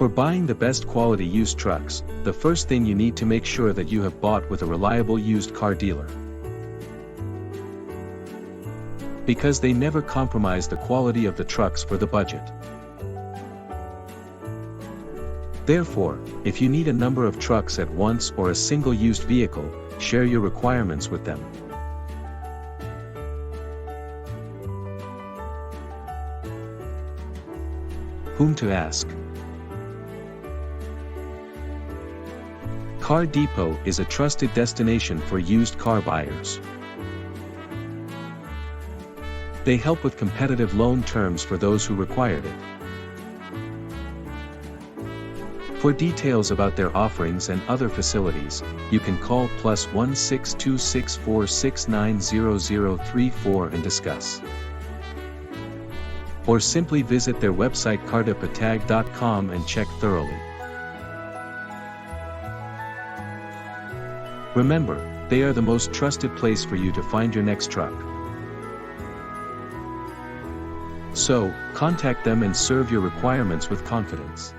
For buying the best quality used trucks, the first thing you need to make sure that you have bought with a reliable used car dealer. Because they never compromise the quality of the trucks for the budget. Therefore, if you need a number of trucks at once or a single used vehicle, share your requirements with them. Whom to ask? Car Depot is a trusted destination for used car buyers. They help with competitive loan terms for those who required it. For details about their offerings and other facilities, you can call +1 62646900034 and discuss. Or simply visit their website cardapatag.com and check thoroughly. Remember, they are the most trusted place for you to find your next truck. So, contact them and serve your requirements with confidence.